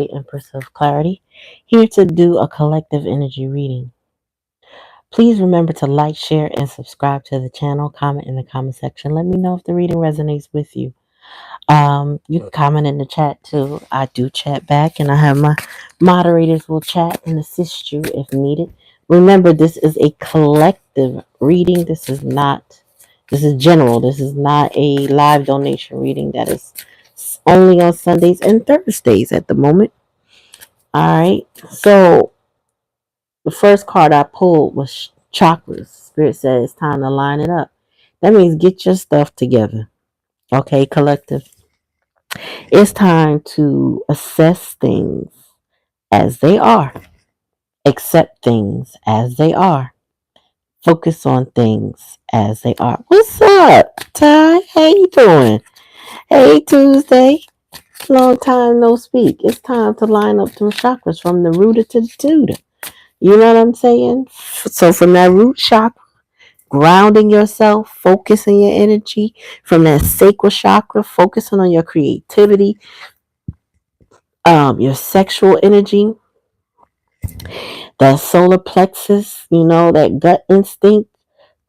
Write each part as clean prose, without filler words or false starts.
the Empress of Clarity, here to do a collective energy reading. Please remember to like, share, and subscribe to the channel. Comment in the comment section. Let me know if the reading resonates with you. You can comment in the chat too. I do chat back, and I have my moderators will chat and assist you if needed. Remember, this is a collective reading. This is general. This is not a live donation reading that is only on Sundays and Thursdays at the moment. All right. So the first card I pulled was chakras. Spirit said it's time to line it up. That means get your stuff together. Okay, collective. It's time to assess things as they are, accept things as they are, focus on things as they are. What's up, Ty? How you doing? Hey, Tuesday. Long time no speak. It's time to line up them chakras from the rooter to the tutor. You know what I'm saying? So from that root chakra, grounding yourself, focusing your energy. From that sacral chakra, focusing on your creativity, your sexual energy, that solar plexus, that gut instinct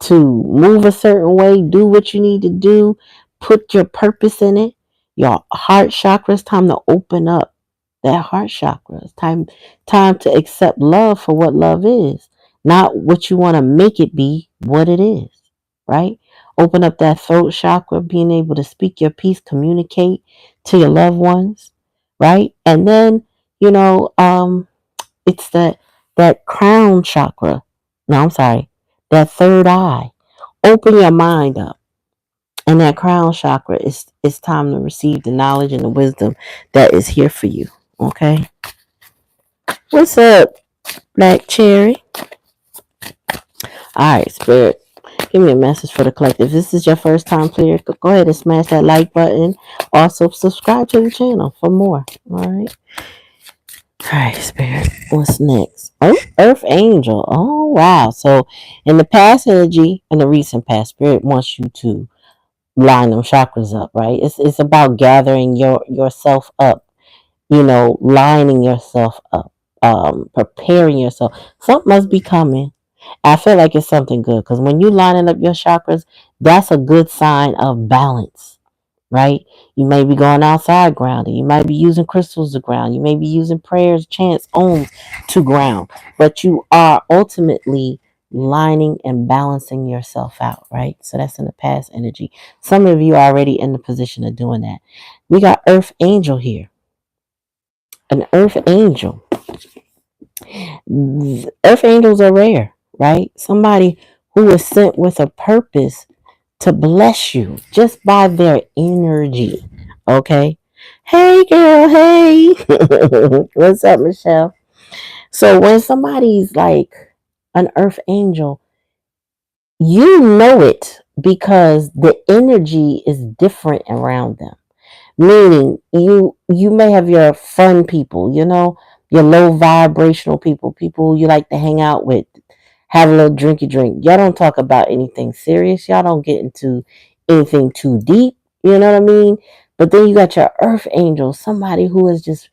to move a certain way, do what you need to do, put your purpose in it. Your heart chakra, is time to open up that heart chakra. It's time to accept love for what love is, not what you want to make it be, what it is, right? Open up that throat chakra, being able to speak your piece, communicate to your loved ones, right? And then, it's that crown chakra. No, I'm sorry. That third eye. Open your mind up. And that crown chakra is it's time to receive the knowledge and the wisdom that is here for you. Okay? What's up, Black Cherry? Alright, Spirit. Give me a message for the collective. If this is your first time here, go ahead and smash that like button. Also, subscribe to the channel for more. Alright? Alright, Spirit. What's next? Oh, Earth Angel. Oh, wow. So, in the past energy, in the recent past, Spirit wants you to line them chakras up, right? It's about gathering yourself up, lining yourself up, preparing yourself. Something must be coming. I feel like it's something good because when you lining up your chakras, that's a good sign of balance, right? You may be going outside grounding. You might be using crystals to ground. You may be using prayers, chants, ohms to ground. But you are ultimately lining and balancing yourself out, right? So that's in the past energy. Some of you are already in the position of doing that. We got Earth Angel here. An Earth Angel. Earth Angels are rare, right? Somebody who is sent with a purpose to bless you just by their energy. Okay. Hey girl, hey. What's up, Michelle? So when somebody's like an earth angel, you know it because the energy is different around them. Meaning you may have your fun people, your low vibrational people you like to hang out with, have a little drinky drink. Y'all don't talk about anything serious. Y'all don't get into anything too deep. You know what I mean? But then you got your earth angel, somebody who is just,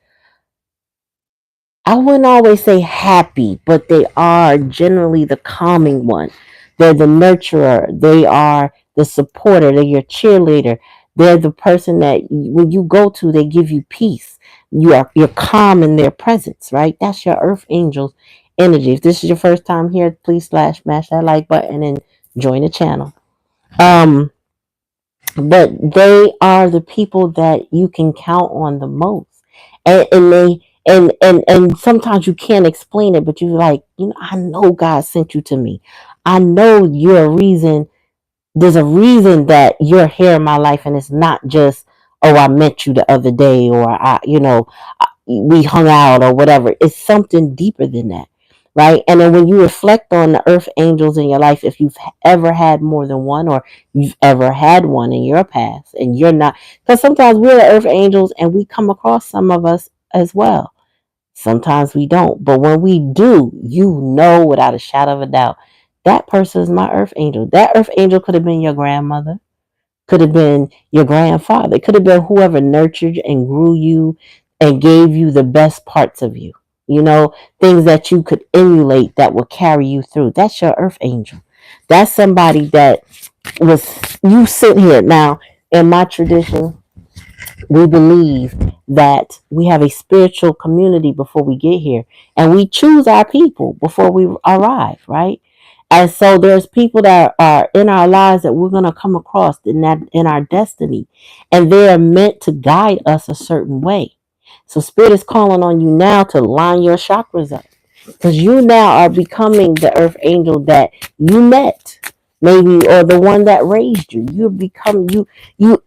I wouldn't always say happy, but they are generally the calming one. They're the nurturer. They are the supporter. They're your cheerleader. They're the person that when you go to, they give you peace. You're calm in their presence, right? That's your earth angels energy. If this is your first time here, please smash that like button and join the channel. But they are the people that you can count on the most, and they and sometimes you can't explain it, but you're like, I know God sent you to me. I know you're a reason. There's a reason that you're here in my life, and it's not just, oh, I met you the other day, or we hung out or whatever. It's something deeper than that, right? And then when you reflect on the earth angels in your life, if you've ever had more than one, or you've ever had one in your past, and you're not, because sometimes we're the earth angels and we come across some of us as well. Sometimes we don't, but when we do, without a shadow of a doubt, that person is my earth angel. That earth angel could have been your grandmother, could have been your grandfather, it could have been whoever nurtured and grew you, and gave you the best parts of you. You know, things that you could emulate that will carry you through. That's your earth angel. That's somebody that was, you sit here. Now, in my tradition, we believe that we have a spiritual community before we get here, and we choose our people before we arrive, right? And so there's people that are in our lives that we're going to come across in our destiny, and they are meant to guide us a certain way. So spirit is calling on you now to line your chakras up, because you now are becoming the earth angel that you met, maybe, or the one that raised you. You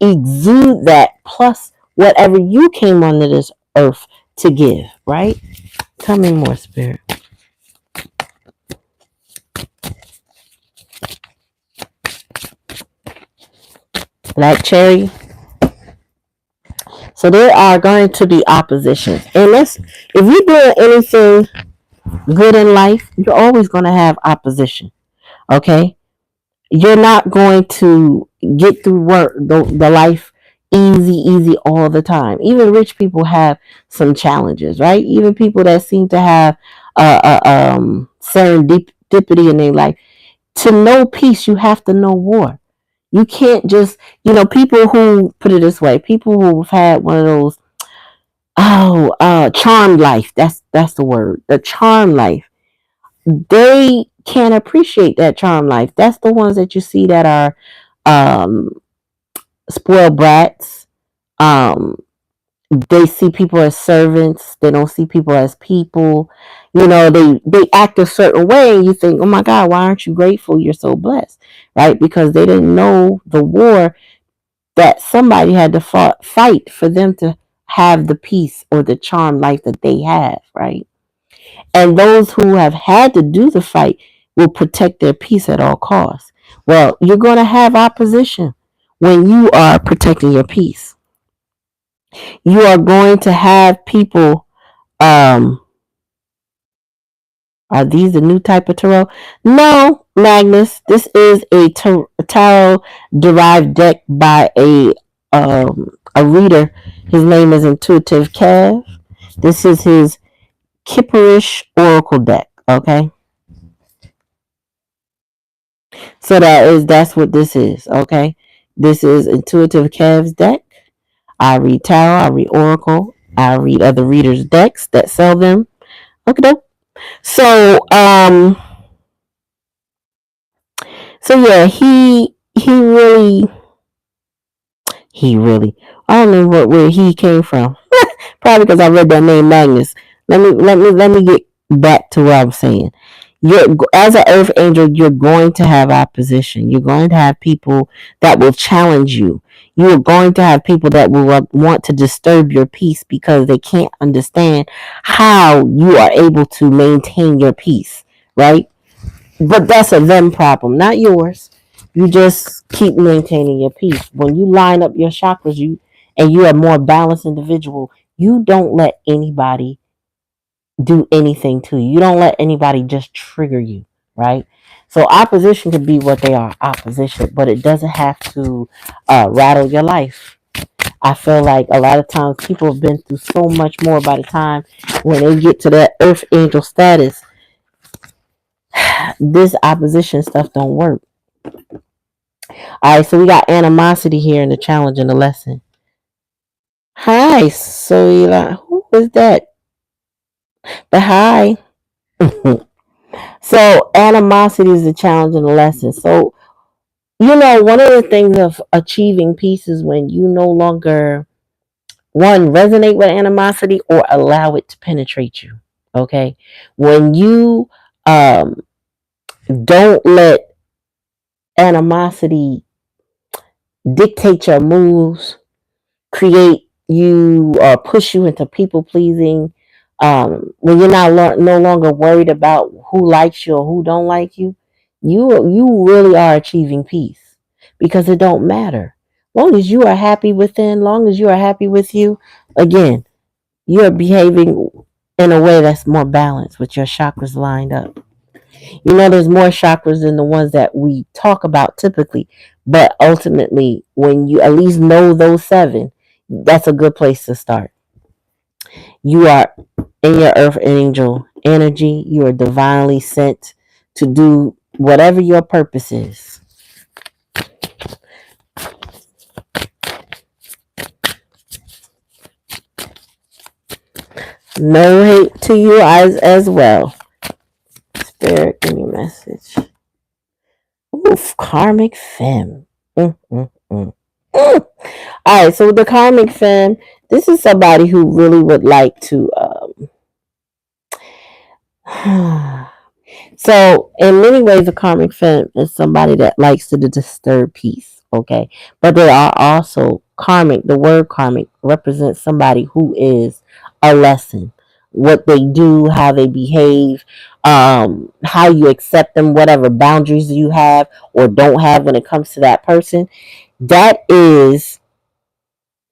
exude that, plus whatever you came onto this earth to give, right? Tell me more, spirit. Black cherry. So there are going to be oppositions. And if you're doing anything good in life, you're always going to have opposition. Okay? You're not going to get through the life easy all the time. Even rich people have some challenges, right? Even people that seem to have serendipity in their life. To know peace, you have to know war. You can't just, people who, put it this way, people who've had one of those, charmed life. That's the word. The charm life. They can't appreciate that charm life. That's the ones that you see that are spoiled brats. They see people as servants. They don't see people as people. They act a certain way, and you think, oh my God, why aren't you grateful? You're so blessed, right? Because they didn't know the war that somebody had to fight for them to have the peace or the charm life that they have, right? And those who have had to do the fight will protect their peace at all costs. Well, you're going to have opposition when you are protecting your peace. You are going to have people. Are these the new type of tarot? No, Magnus. This is a tarot derived deck by a reader. His name is Intuitive Kev. This is his Kipperish Oracle deck. Okay. So that's what this is. Okay. This is Intuitive Kev's deck. I read tarot. I read Oracle. I read other readers' decks that sell them. Okay. So yeah, he really, I don't know where he came from. Probably because I read that name Magnus. Let me get back to what I'm saying. As an earth angel, you're going to have opposition. You're going to have people that will challenge you. You're going to have people that will want to disturb your peace because they can't understand how you are able to maintain your peace, right? But that's a them problem, not yours. You just keep maintaining your peace. When you line up your chakras, and you're a more balanced individual, you don't let anybody do anything to you. You don't let anybody just trigger you, right? So opposition could be what they are, opposition, but it doesn't have to rattle your life. I feel like a lot of times people have been through so much more by the time when they get to that earth angel status. This opposition stuff don't work. All right, so we got animosity here in the challenge and the lesson. Hi, so who is that? But hi. So animosity is the challenge and the lesson. So, one of the things of achieving peace is when you no longer, one, resonate with animosity or allow it to penetrate you. Okay? When you don't let animosity dictate your moves, create you or push you into people pleasing, when you're not no longer worried about who likes you or who don't like you, you really are achieving peace, because it don't matter. Long as you are happy within, long as you are happy with you, again, you're behaving in a way that's more balanced with your chakras lined up. There's more chakras than the ones that we talk about typically, but ultimately, when you at least know those 7, that's a good place to start. You are in your earth angel energy. You are divinely sent to do whatever your purpose is. No hate to you as well. Spirit, give me a message. Oof, karmic femme. Mm. All right, so with the karmic femme, this is somebody who really would like to. So, in many ways, a karmic femme is somebody that likes to disturb peace. Okay, but they are also karmic. The word karmic represents somebody who is a lesson. What they do, how they behave, how you accept them, whatever boundaries you have or don't have when it comes to that person. That is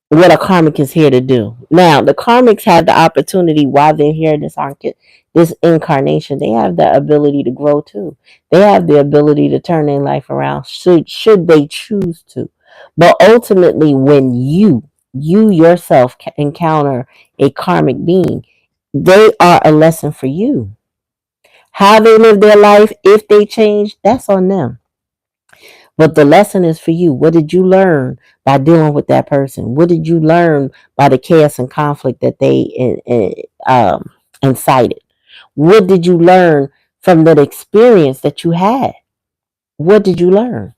what a karmic is here to do. Now, the karmics have the opportunity while they're here in this incarnation. They have the ability to grow too. They have the ability to turn their life around should they choose to. But ultimately, when you yourself encounter a karmic being, they are a lesson for you. How they live their life, if they change, that's on them. But the lesson is for you. What did you learn by dealing with that person? What did you learn by the chaos and conflict that they incited? What did you learn from that experience that you had? What did you learn?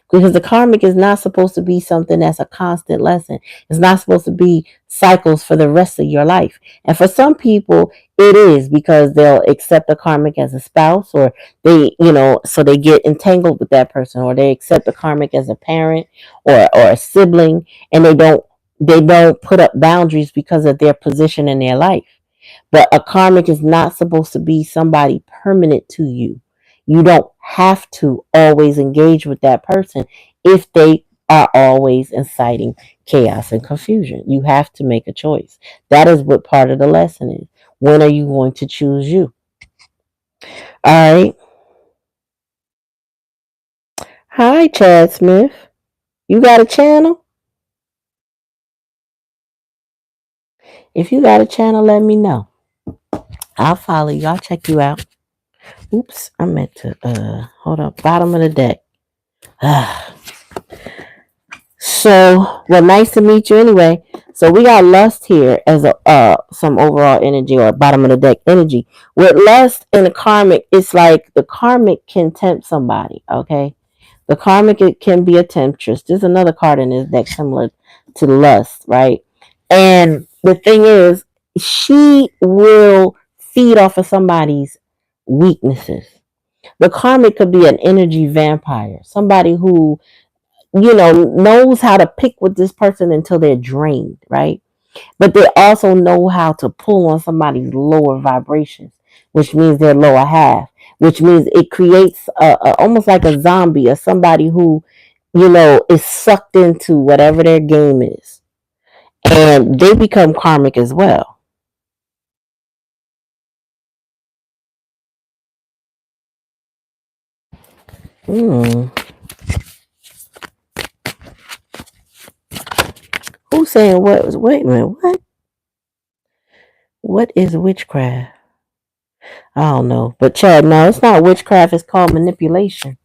Because the karmic is not supposed to be something that's a constant lesson. It's not supposed to be cycles for the rest of your life. And for some people, it is because they'll accept the karmic as a spouse, or so they get entangled with that person, or they accept the karmic as a parent or a sibling, and they don't put up boundaries because of their position in their life. But a karmic is not supposed to be somebody permanent to you. You don't have to always engage with that person if they are always inciting chaos and confusion. You have to make a choice. That is what part of the lesson is. When are you going to choose you? All right. Hi, Chad Smith. You got a channel? If you got a channel, let me know. I'll follow you. I'll check you out. Oops, I meant to hold up. Bottom of the deck. So, well, nice to meet you anyway. So we got lust here as a some overall energy or bottom of the deck energy. With lust and the karmic, it's like the karmic can tempt somebody. Okay, the karmic, it can be a temptress. There's another card in this deck similar to lust, right? And the thing is, she will feed off of somebody's weaknesses. The karmic could be an energy vampire, somebody who knows how to pick with this person until they're drained, right? But they also know how to pull on somebody's lower vibrations, which means their lower half, which means it creates almost like a zombie or somebody who, is sucked into whatever their game is. And they become karmic as well. Hmm. Who's saying what? Wait a minute. What? What is witchcraft? I don't know. But Chad, no, it's not witchcraft. It's called manipulation.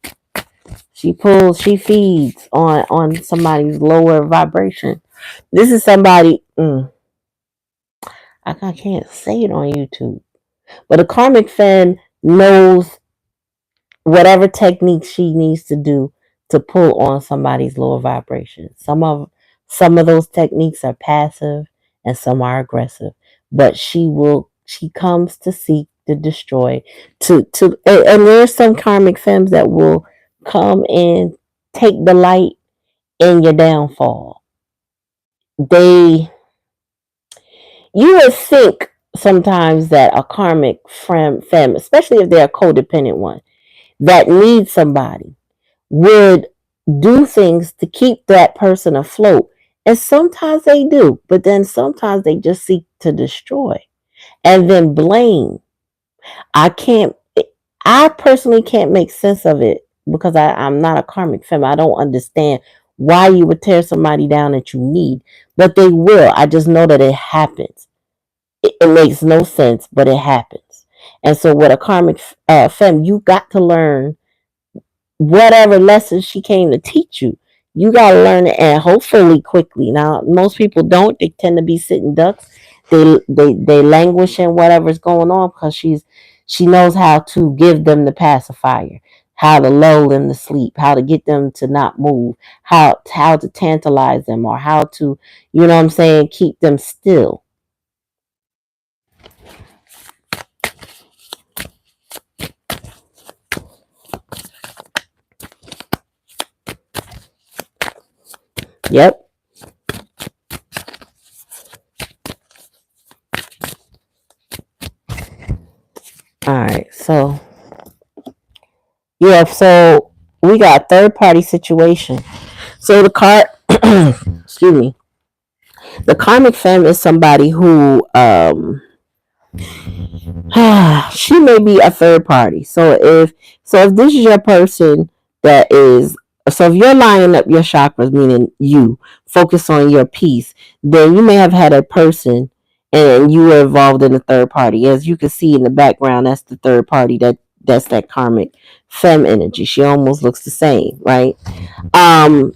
She feeds on somebody's lower vibration. This is somebody, I can't say it on YouTube, but a karmic fan knows whatever technique she needs to do to pull on somebody's lower vibration. Some of those techniques are passive and some are aggressive, but she comes to seek to destroy and there's some karmic femmes that will come and take delight in your downfall. They You would think sometimes that a karmic femme, especially if they're a codependent one, that needs somebody, would do things to keep that person afloat. And sometimes they do, but then sometimes they just seek to destroy and then blame. I can't, I personally can't make sense of it because I'm not a karmic femme. I don't understand why you would tear somebody down that you need, but they will. I just know that it happens. It makes no sense, but it happens. And so, with a karmic femme, you got to learn whatever lesson she came to teach you. You got to learn it, and hopefully quickly. Now, most people don't. They tend to be sitting ducks. They languish in whatever's going on because she knows how to give them the pacifier, how to lull them to sleep, how to get them to not move, how to tantalize them, or how to, you know what I'm saying, keep them still. Yep. All right. So yeah. So we got third party situation. So the card, excuse me, the karmic femme is somebody who she may be a third party. So if this is your person that is, so if you're lining up your chakras, meaning you focus on your peace, then you may have had a person and you were involved in a third party. As you can see in the background, that's the third party, that's that karmic femme energy. She almost looks the same, right? um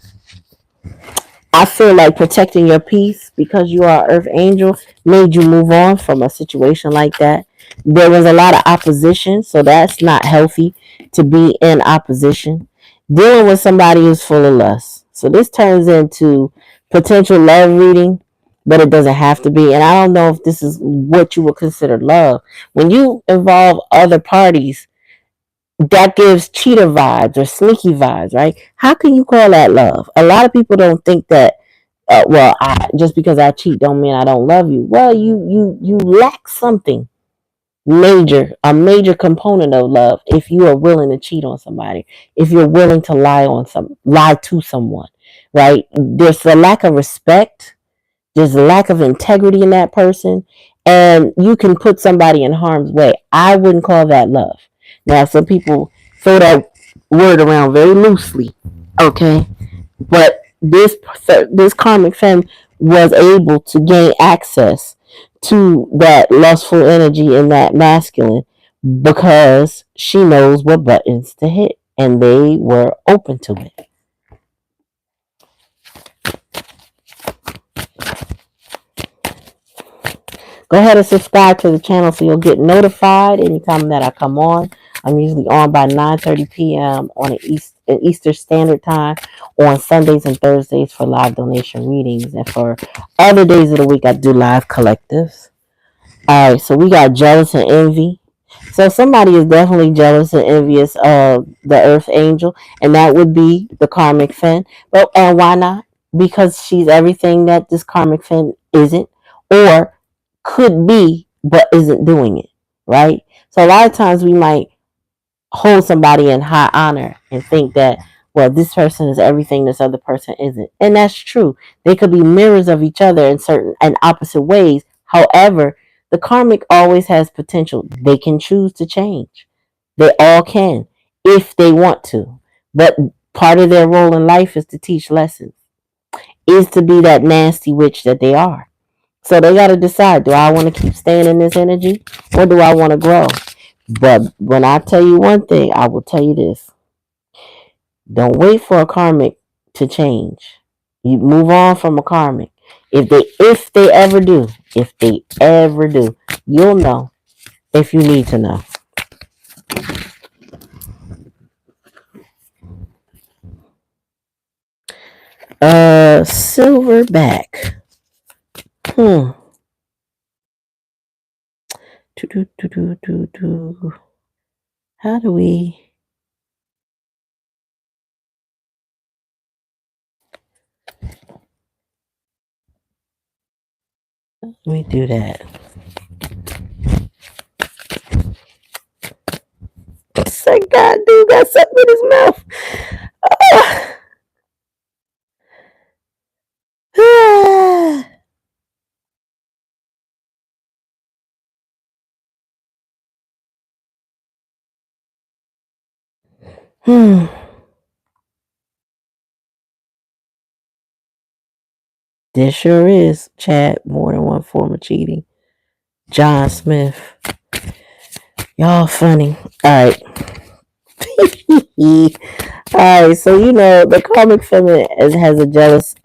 I feel like protecting your peace because you are an earth angel made you move on from a situation like that. There was a lot of opposition, so that's not healthy to be in opposition. Dealing with somebody who's full of lust. So this turns into potential love reading, but it doesn't have to be. And I don't know if this is what you would consider love. When you involve other parties, that gives cheater vibes or sneaky vibes, right? How can you call that love? A lot of people don't think that. Well, just because I cheat don't mean I don't love you. Well, you lack something major, a major component of love if you are willing to cheat on somebody, if you're willing to lie to someone, right? There's a lack of respect, there's a lack of integrity in that person, and you can put somebody in harm's way. I wouldn't call that love. Now, some people throw that word around very loosely, okay? But this karmic femme was able to gain access to that lustful energy in that masculine because she knows what buttons to hit, and they were open to it. Go ahead and subscribe to the channel so you'll get notified anytime that I come on. I'm usually on by 9:30 p.m. on an Eastern Standard Time on Sundays and Thursdays for live donation readings. And for other days of the week, I do live collectives. All right, so we got jealous and envy. So somebody is definitely jealous and envious of the Earth Angel, and that would be the karmic Femme. But and why not? Because she's everything that this karmic Femme isn't, or could be, but isn't doing it. Right. So a lot of times we might hold somebody in high honor and think that, well, this person is everything this other person isn't, and that's true. They could be mirrors of each other in certain and opposite ways. However, the karmic always has potential. They can choose to change. They all can if they want to, but part of their role in life is to teach lessons, is to be that nasty witch that they are. So they got to decide, do I want to keep staying in this energy, or do I want to grow? But when I tell you one thing, I will tell you this. Don't wait for a karmic to change. You move on from a karmic. If they ever do, you'll know if you need to know. Silverback. Hmm. How do we? Let me do that. That God dude got something in his mouth. Hmm. There sure is, Chad, more than one form of cheating. John Smith. Y'all funny. All right. Alright, so the karmic feminine has a jealous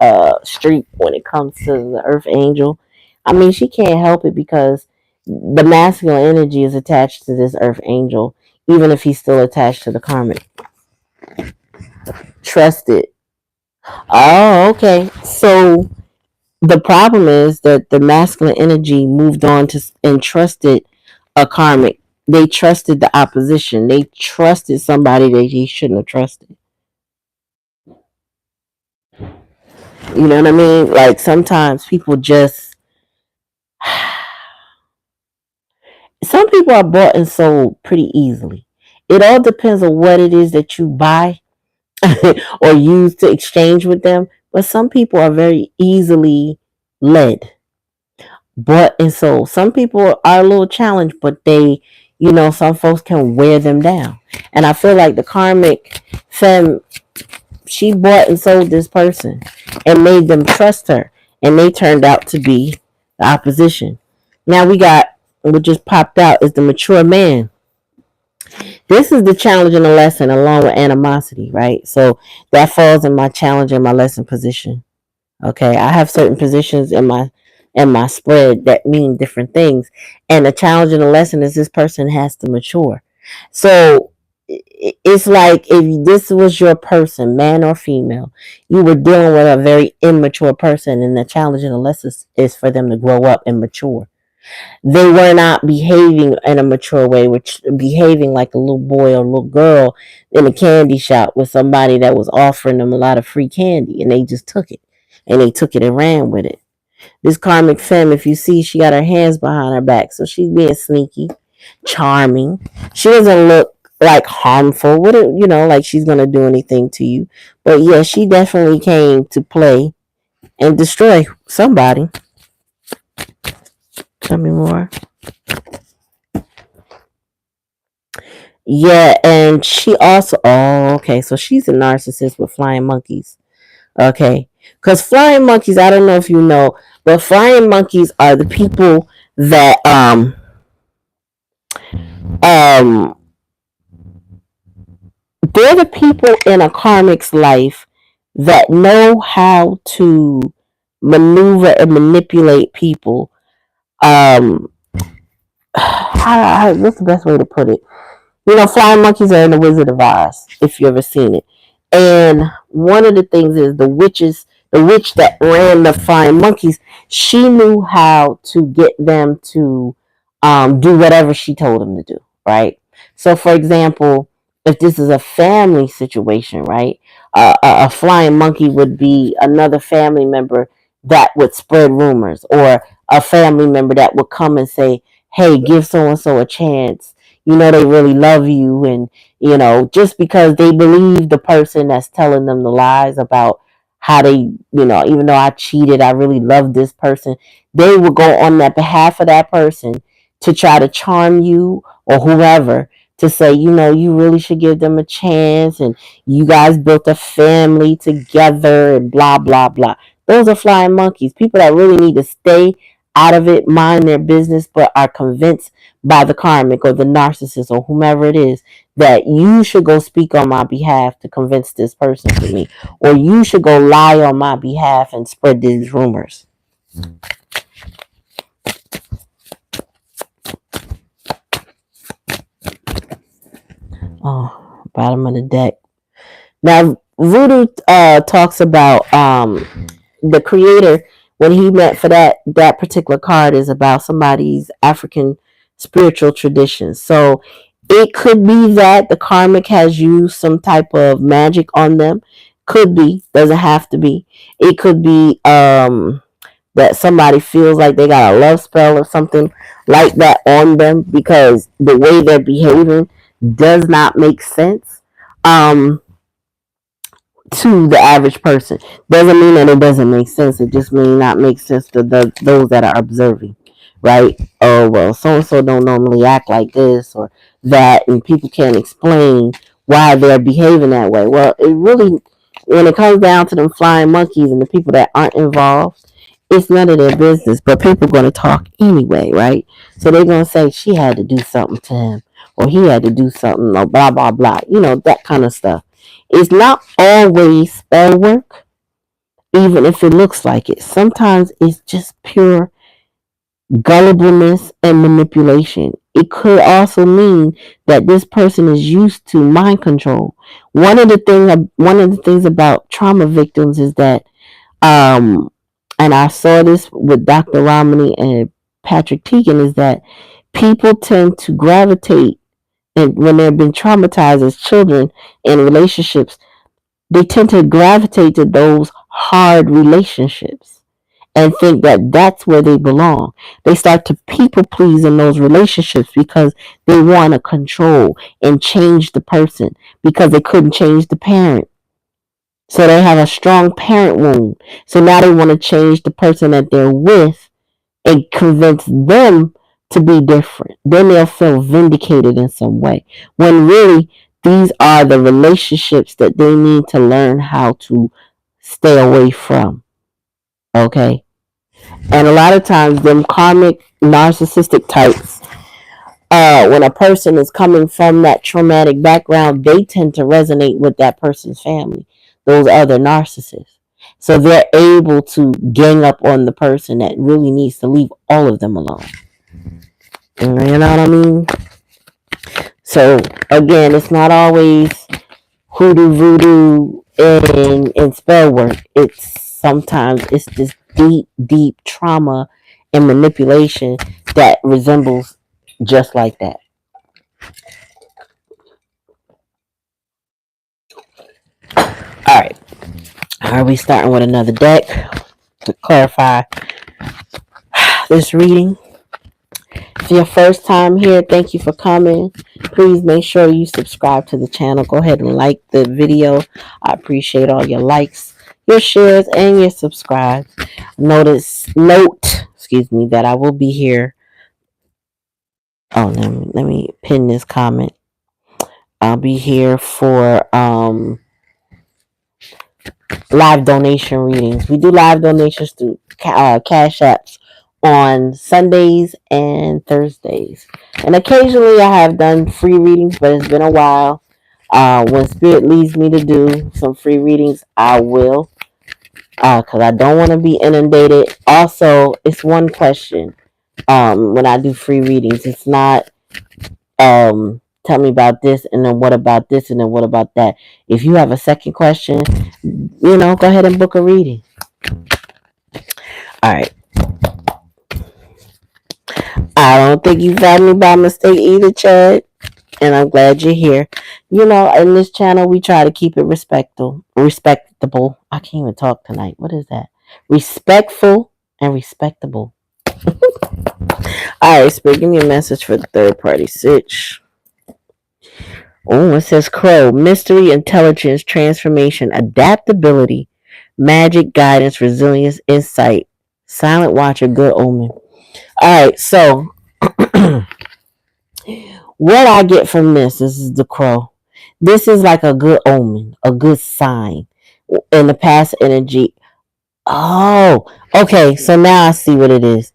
streak when it comes to the earth angel. I mean, she can't help it because the masculine energy is attached to this earth angel, even if he's still attached to the karmic. Trust it. Oh, okay. So the problem is that the masculine energy moved on to and trusted a karmic. They trusted the opposition. They trusted somebody that he shouldn't have trusted. You know what I mean? Like sometimes people just some people are bought and sold pretty easily. It all depends on what it is that you buy or use to exchange with them. But some people are very easily led, bought and sold. Some people are a little challenged, but some folks can wear them down. And I feel like the karmic femme, she bought and sold this person and made them trust her. And they turned out to be the opposition. Now we got what just popped out is the mature man. This is the challenge and the lesson along with animosity, right? So that falls in my challenge and my lesson position. Okay, I have certain positions in my spread that mean different things, and the challenge and the lesson is this person has to mature. So it's like if this was your person, man or female, you were dealing with a very immature person, and the challenge and the lesson is for them to grow up and mature. They were not behaving in a mature way, which behaving like a little boy or little girl in a candy shop with somebody that was offering them a lot of free candy, and they just took it. And they took it and ran with it. This karmic femme, if you see, she got her hands behind her back, so she's being sneaky, charming. She doesn't look like harmful, like she's gonna do anything to you. But yeah, she definitely came to play and destroy somebody. Tell me more. Yeah, and she also. Oh, okay. So she's a narcissist with flying monkeys. Okay, because flying monkeys. I don't know if you know, but flying monkeys are the people that um they're the people in a karmic's life that know how to maneuver and manipulate people. Um, what's the best way to put it? Flying monkeys are in the Wizard of Oz, if you ever seen it. And one of the things is the witch that ran the flying monkeys, she knew how to get them to do whatever she told them to do, right? So, for example, if this is a family situation, right, a flying monkey would be another family member that would spread rumors, or a family member that would come and say, hey, give so and so a chance. They really love you, and just because they believe the person that's telling them the lies about how they, even though I cheated, I really love this person, they will go on that behalf of that person to try to charm you or whoever, to say, you really should give them a chance, and you guys built a family together, and blah blah blah. Those are flying monkeys, people that really need to stay out of it, mind their business, but are convinced by the karmic or the narcissist or whomever it is that you should go speak on my behalf to convince this person for me, or you should go lie on my behalf and spread these rumors. Oh, bottom of the deck. Now, Voodoo talks about the creator, when he meant for that particular card is about somebody's African spiritual tradition. So it could be that the karmic has used some type of magic on them. Could be, doesn't have to be. It could be that somebody feels like they got a love spell or something like that on them because the way they're behaving does not make sense. To the average person. Doesn't mean that it doesn't make sense. It just may not make sense to those that are observing, right? Oh, well, so and so don't normally act like this or that, and people can't explain why they're behaving that way. Well, it really, when it comes down to them flying monkeys and the people that aren't involved, it's none of their business, but people are going to talk anyway, right? So they're going to say she had to do something to him, or he had to do something, or blah, blah, blah. That kind of stuff. It's not always spell work, even if it looks like it. Sometimes it's just pure gullibleness and manipulation. It could also mean that this person is used to mind control. One of the things about trauma victims is that um, and I saw this with Dr. Romney and Patrick Teagan, is that people tend to gravitate, and when they've been traumatized as children in relationships, they tend to gravitate to those hard relationships and think that that's where they belong. They start to people please in those relationships because they want to control and change the person because they couldn't change the parent. So they have a strong parent wound. So now they want to change the person that they're with and convince them to be different. Then they'll feel vindicated in some way. When really, these are the relationships that they need to learn how to stay away from. Okay? And a lot of times, them karmic narcissistic types, when a person is coming from that traumatic background, they tend to resonate with that person's family, those other narcissists. So they're able to gang up on the person that really needs to leave all of them alone. You know what I mean? So again, it's not always hoodoo voodoo and spell work. It's this deep, deep trauma and manipulation that resembles just like that. All right. Are we starting with another deck to clarify this reading? If your first time here, thank you for coming. Please make sure you subscribe to the channel. Go ahead and like the video. I appreciate all your likes, your shares, and your subscribes. Excuse me, that I will be here. Oh, let me pin this comment. I'll be here for live donation readings. We do live donations through Cash Apps on Sundays and Thursdays. And occasionally I have done free readings, but it's been a while. When Spirit leads me to do some free readings, I will. Because I don't want to be inundated. Also, it's one question when I do free readings. It's not tell me about this and then what about this and then what about that. If you have a second question, go ahead and book a reading. All right. I don't think you found me by mistake either, Chad. And I'm glad you're here. In this channel, we try to keep it respectable. I can't even talk tonight. What is that? Respectful and respectable. All right, Spirit, give me a message for the third party sitch. Oh, it says Crow. Mystery, intelligence, transformation, adaptability, magic, guidance, resilience, insight. Silent watcher, good omen. All right, so what I get from this is the Crow. This is like a good omen, a good sign in the past energy. Oh, okay. So now I see what it is.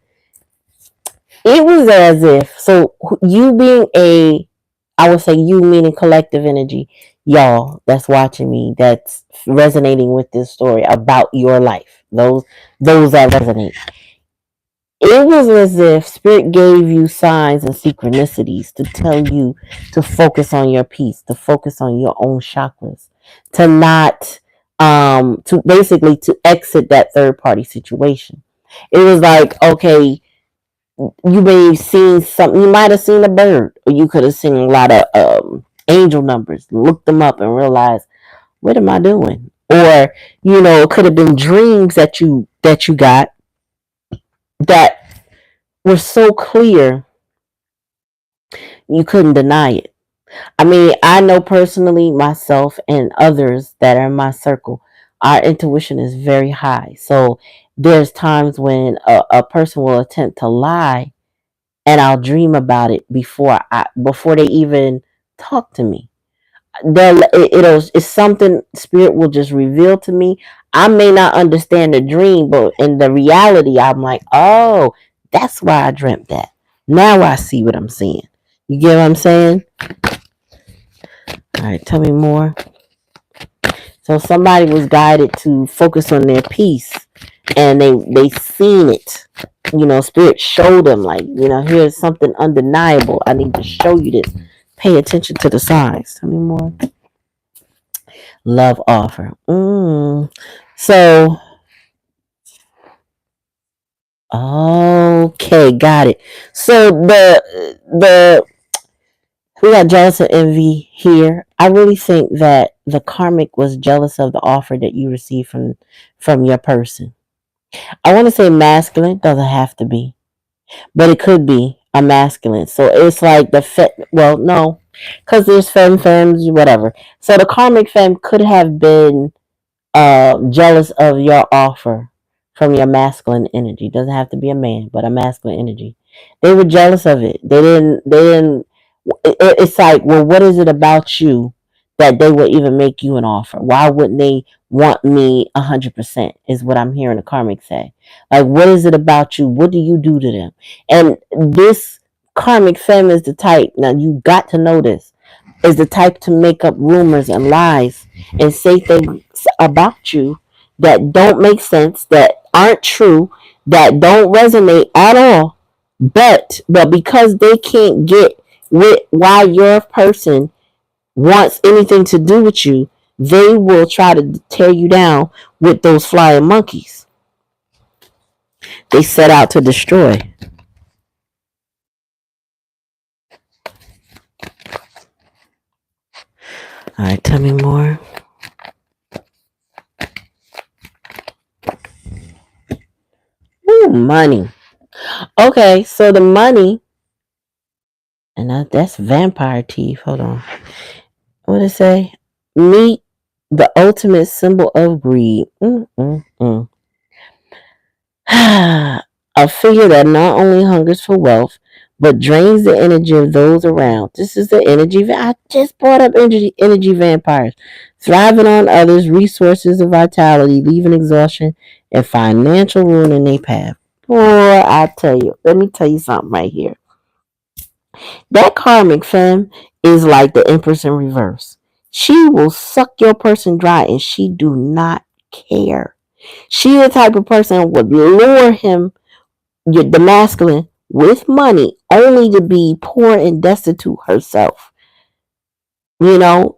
It was as if, so you being I would say you meaning collective energy, y'all that's watching me, that's resonating with this story about your life. Those that resonate. It was as if Spirit gave you signs and synchronicities to tell you to focus on your peace, to focus on your own chakras, to not, to basically to exit that third party situation. It was like, okay, you may have seen something, you might have seen a bird, or you could have seen a lot of angel numbers, looked them up and realized, what am I doing? Or, it could have been dreams that you got that were so clear you couldn't deny it. I mean, I know personally myself and others that are in my circle, our intuition is very high. So there's times when a person will attempt to lie and I'll dream about it before they even talk to me. It's something spirit will just reveal to me. I may not understand the dream, but in the reality, I'm like, oh, that's why I dreamt that. Now I see what I'm seeing. You get what I'm saying? All right, tell me more. So somebody was guided to focus on their peace, and they seen it. Spirit showed them, like, here's something undeniable. I need to show you this. Pay attention to the signs. Tell me more. Love offer. So, okay, got it. So the we got jealous and envy here. I really think that the karmic was jealous of the offer that you received from your person. I want to say masculine, doesn't have to be, but it could be a masculine. So it's like well, no, because there's femmes, whatever. So the karmic femme could have been jealous of your offer from your masculine energy. Doesn't have to be a man, but a masculine energy. They were jealous of it. They didn't. It's like, well, what is it about you that they would even make you an offer? Why wouldn't they want me 100%? Is what I'm hearing the karmic say. Like, what is it about you? What do you do to them? And this karmic femme is the type. Now you got to know this, is the type to make up rumors and lies and say things about you that don't make sense, that aren't true, that don't resonate at all. But because they can't get with why your person wants anything to do with you, they will try to tear you down with those flying monkeys. They set out to destroy. All right, tell me more. Ooh, money. Okay, so the money, and that's vampire teeth. Hold on. What did it say? Meet the ultimate symbol of greed. A figure that not only hungers for wealth, but drains the energy of those around. This is the energy. I just brought up energy vampires. Thriving on others' resources of vitality, leaving exhaustion and financial ruin in their path. Boy, I tell you, let me tell you something right here. That karmic femme is like the Empress in reverse. She will suck your person dry and she do not care. She the type of person would lure him, the masculine, with money only to be poor and destitute herself.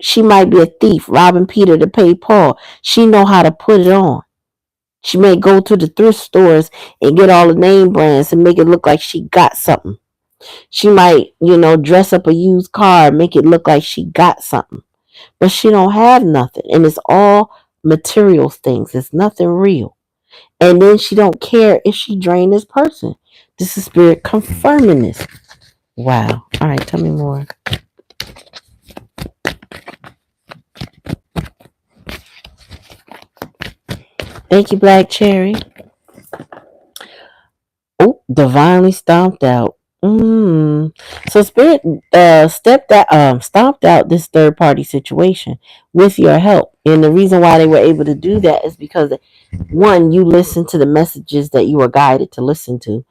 She might be a thief, robbing Peter to pay Paul. She know how to put it on. She may go to the thrift stores and get all the name brands and make it look like she got something. She might, dress up a used car, make it look like she got something. But she don't have nothing. And it's all material things. It's nothing real. And then she don't care if she drain this person. This is spirit confirming this. Wow. All right, tell me more. Thank you, Black Cherry. Oh, divinely stomped out. So spirit stomped out this third party situation with your help. And the reason why they were able to do that is because, one, you listened to the messages that you were guided to listen to.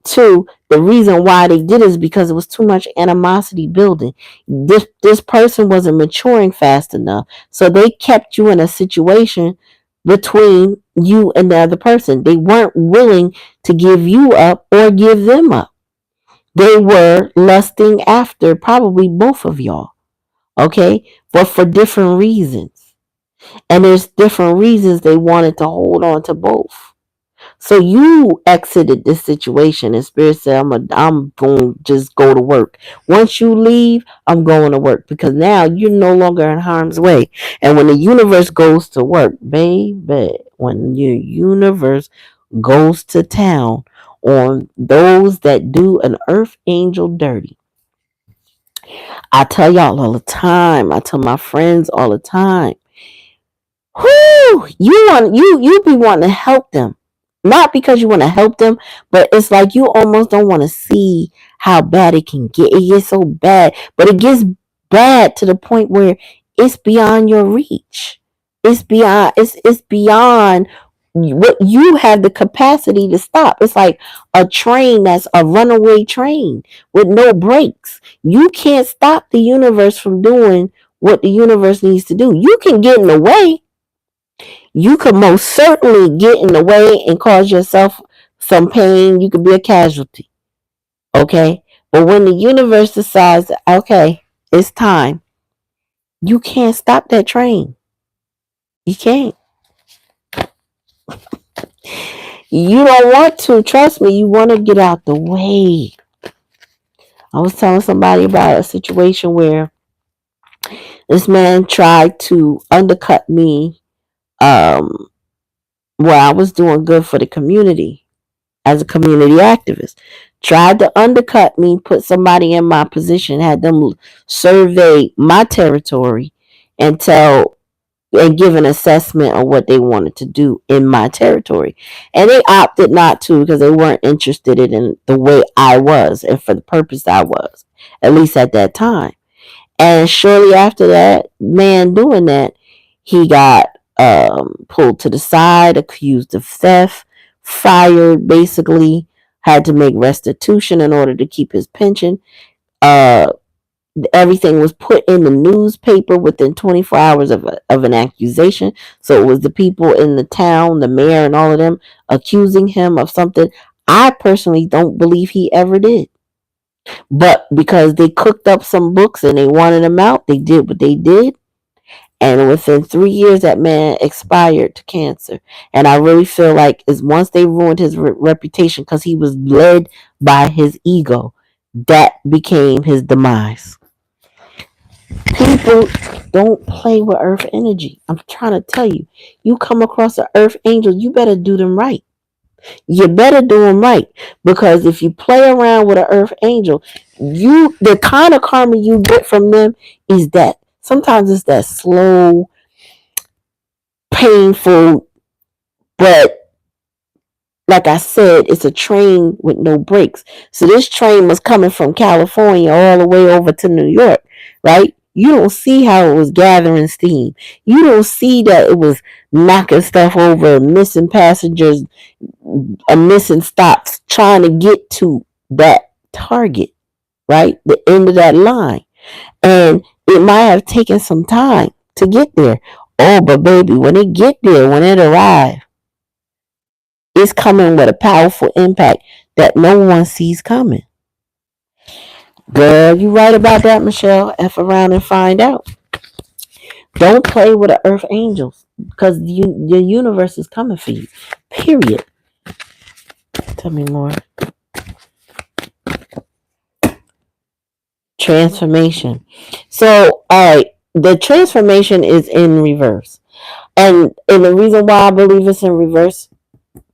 Two, the reason why they did is because it was too much animosity building. This person wasn't maturing fast enough, so they kept you in a situation between you and the other person. They weren't willing to give you up or give them up. They were lusting after probably both of y'all, okay, but for different reasons. And there's different reasons they wanted to hold on to both. So you exited this situation and spirit said, I'm going to just go to work. Once you leave, I'm going to work because now you're no longer in harm's way. And when the universe goes to work, baby, when your universe goes to town on those that do an earth angel dirty. I tell y'all all the time. I tell my friends all the time. Whoo! You be wanting to help them. Not because you want to help them, but it's like you almost don't want to see how bad it can get. It gets so bad, but it gets bad to the point where it's beyond your reach. It's beyond what you have the capacity to stop. It's like a train that's a runaway train with no brakes. You can't stop the universe from doing what the universe needs to do. You can get in the way. You could most certainly get in the way and cause yourself some pain. You could be a casualty. Okay? But when the universe decides, okay, it's time, you can't stop that train. You can't. You don't want to. Trust me, you want to get out the way. I was telling somebody about a situation where this man tried to undercut me where I was doing good for the community as a community activist. Tried to undercut me, put somebody in my position, had them survey my territory and give an assessment of what they wanted to do in my territory. And they opted not to because they weren't interested in the way I was and for the purpose I was, at least at that time. And shortly after that, man doing that, he got pulled to the side, accused of theft, fired, basically, had to make restitution in order to keep his pension. Uh, Everything was put in the newspaper within 24 hours of an accusation. So it was the people in the town, the mayor, and all of them accusing him of something I personally don't believe he ever did. But because they cooked up some books and they wanted him out, they did what they did. And within 3 years, that man expired to cancer. And I really feel like is once they ruined his reputation because he was led by his ego, that became his demise. People don't play with earth energy. I'm trying to tell you, you come across an earth angel, you better do them right. You better do them right, because if you play around with an earth angel, the kind of karma you get from them is that sometimes it's that slow, painful, but like I said, it's a train with no brakes. So this train was coming from California all the way over to New York, right? You don't see how it was gathering steam. You don't see that it was knocking stuff over, missing passengers, missing stops, trying to get to that target, right? The end of that line. And it might have taken some time to get there. Oh, but baby, when it get there, when it arrives, it's coming with a powerful impact that no one sees coming. Girl, you right about that, Michelle. F around and find out. Don't play with the earth angels because the universe is coming for you. Period. Tell me more. Transformation. So, all right, the transformation is in reverse. And the reason why I believe it's in reverse,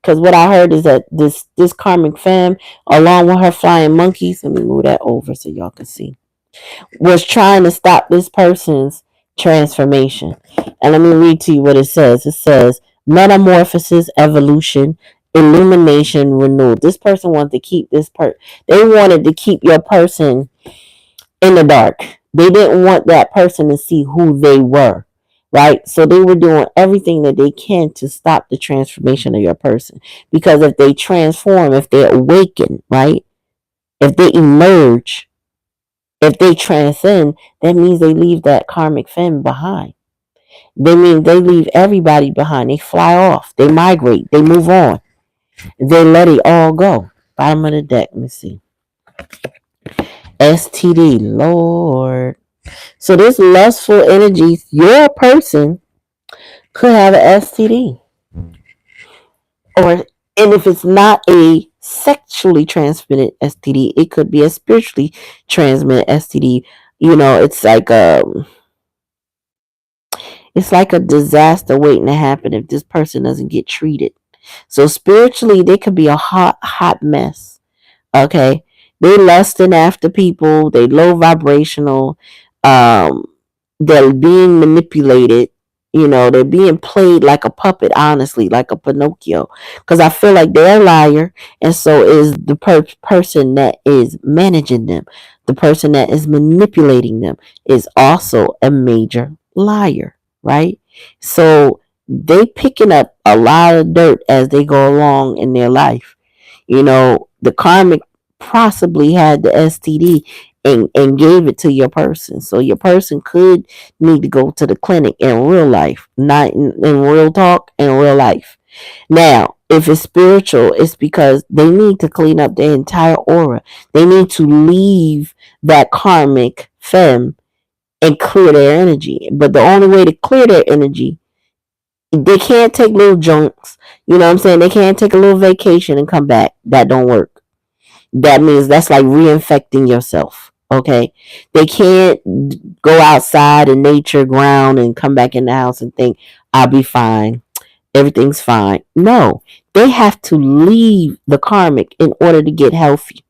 because what I heard is that this karmic femme, along with her flying monkeys, let me move that over so y'all can see, was trying to stop this person's transformation. And let me read to you what it says. It says, metamorphosis, evolution, illumination, renewal. This person wanted to keep they wanted to keep your person in the dark. They didn't want that person to see who they were, right? So they were doing everything that they can to stop the transformation of your person. Because if they transform, if they awaken, right? If they emerge, if they transcend, that means they leave that karmic femme behind. They mean they leave everybody behind. They fly off. They migrate. They move on. They let it all go. Bottom of the deck. Let me see. STD. Lord. So this lustful energy, your person could have an STD. And if it's not a sexually transmitted STD, it could be a spiritually transmitted STD. You know, it's like a disaster waiting to happen if this person doesn't get treated. So spiritually, they could be a hot mess. Okay, they lusting after people. They low vibrational. They're being manipulated. You know, they're being played like a puppet, honestly, like a Pinocchio. Because I feel like they're a liar, and so is the person that is managing them. the person that is manipulating them is also a major liar, right? So they picking up a lot of dirt as they go along in their life. The karmic possibly had the STD and gave it to your person. So your person could need to go to the clinic in real life, not in real talk, in real life. Now, if it's spiritual, it's because they need to clean up their entire aura. They need to leave that karmic fem and clear their energy. But the only way to clear their energy, they can't take little junks. You know what I'm saying? They can't take a little vacation and come back. That don't work. That means that's like reinfecting yourself. Okay? They can't go outside in nature, ground, and come back in the house and think, I'll be fine. Everything's fine. No, they have to leave the karmic in order to get healthy.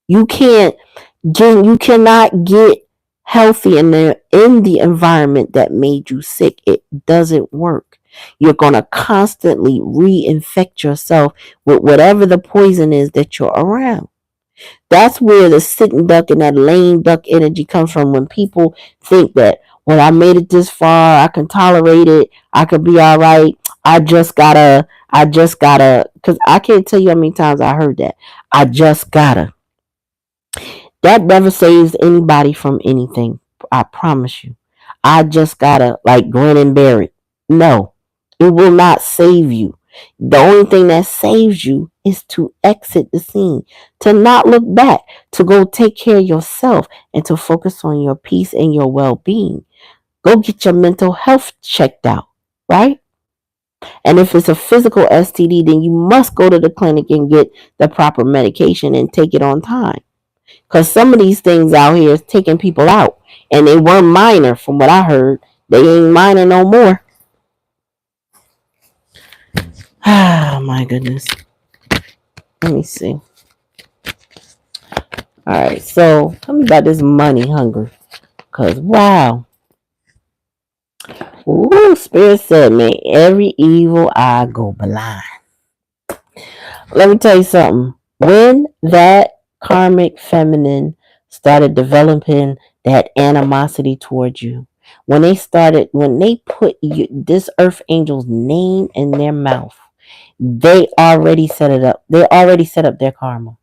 You can't you cannot get healthy in the environment that made you sick. It doesn't work. You're going to constantly reinfect yourself with whatever the poison is that you're around. That's where the sitting duck and that lame duck energy comes from, when people think that, well, I made it this far, I can tolerate it, I could be all right. I just gotta, because I can't tell you how many times I heard that. I just gotta. That never saves anybody from anything. I promise you. I just gotta, like, grin and bear it. No, it will not save you. The only thing that saves you is to exit the scene, to not look back, to go take care of yourself, and to focus on your peace and your well being. Go get your mental health checked out, right? And if it's a physical STD, then you must go to the clinic and get the proper medication and take it on time. Because some of these things out here is taking people out. And they were minor, from what I heard. They ain't minor no more. Ah, my goodness. Let me see. Alright, so tell me about this money hunger. Because, wow. Ooh, Spirit said, may every evil eye go blind. Let me tell you something. When that karmic feminine started developing that animosity towards you, when they put this earth angel's name in their mouth, they already set it up. They already set up their karma.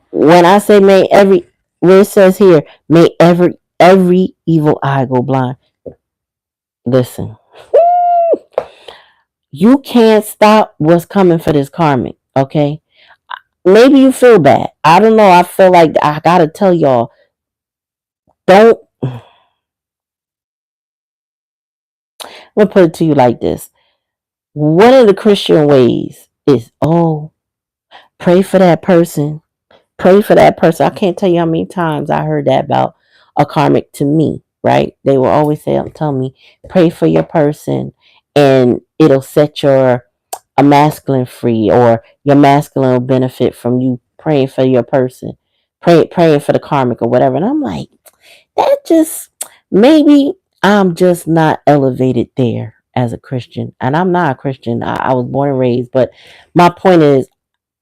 When I say where it says here, may every evil eye go blind. Listen, you can't stop what's coming for this karmic, okay? Maybe you feel bad. I don't know. I feel like I gotta tell y'all, don't. I'm gonna put it to you like this. One of the Christian ways is, pray for that person. Pray for that person. I can't tell you how many times I heard that about a karmic to me, right? They will always tell me, pray for your person and it'll set a masculine free, or your masculine will benefit from you praying for your person, praying for the karmic or whatever. And I'm like, that just, maybe I'm just not elevated there as a Christian. And I'm not a Christian. I was born and raised. But my point is,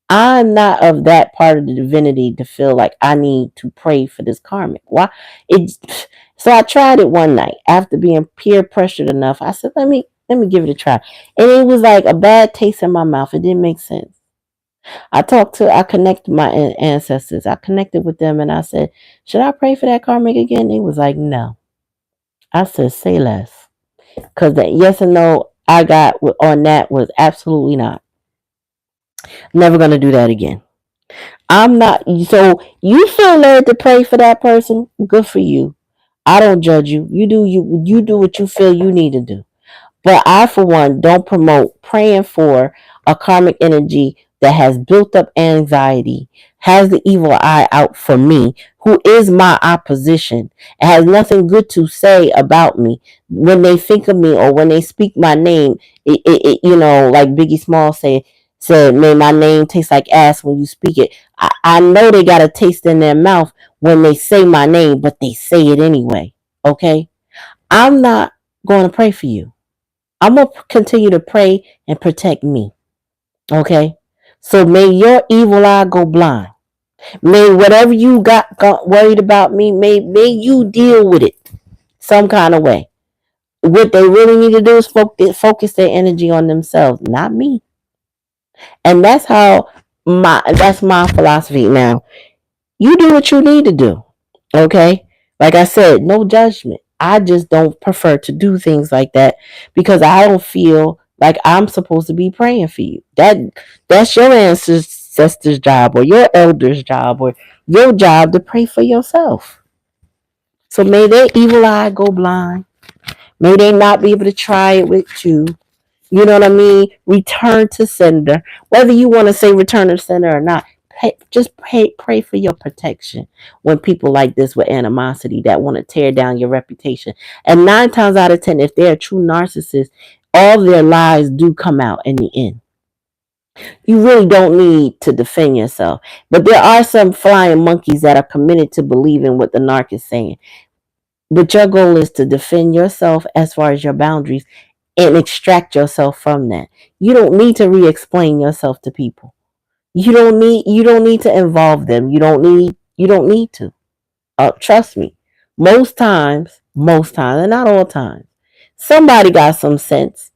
I'm not of that part of the divinity to feel like I need to pray for this karmic. Why? So I tried it one night after being peer pressured enough. I said, let me give it a try. And it was like a bad taste in my mouth. It didn't make sense. I connected my ancestors. I connected with them and I said, should I pray for that karmic again? They was like, no. I said, say less. Because the yes and no I got on that was absolutely not. Never going to do that again. I'm not. So you feel led to pray for that person? Good for you. I don't judge you. You do what you feel you need to do. But I, for one, don't promote praying for a karmic energy that has built up anxiety, has the evil eye out for me, who is my opposition, and has nothing good to say about me. When they think of me or when they speak my name, like Biggie Small said, may my name taste like ass when you speak it. I know they got a taste in their mouth when they say my name, but they say it anyway. Okay? I'm not going to pray for you. I'm going to continue to pray and protect me. Okay? So may your evil eye go blind. May whatever you got worried about me, may you deal with it some kind of way. What they really need to do is focus their energy on themselves, not me. And that's my philosophy now. You do what you need to do. Okay? Like I said, no judgment. I just don't prefer to do things like that because I don't feel like I'm supposed to be praying for you. That's your ancestors' job or your elders' job or your job to pray for yourself. So may their evil eye go blind. May they not be able to try it with you. You know what I mean? Return to sender. Whether you want to say return to sender or not, pray for your protection when people like this with animosity that want to tear down your reputation. And 9 times out of 10, if they're a true narcissist, all their lies do come out in the end. You really don't need to defend yourself. But there are some flying monkeys that are committed to believing what the narc is saying. But your goal is to defend yourself as far as your boundaries and extract yourself from that. You don't need to re-explain yourself to people. You don't need to involve them. You don't need to. Trust me. Most times, and not all times, somebody got some sense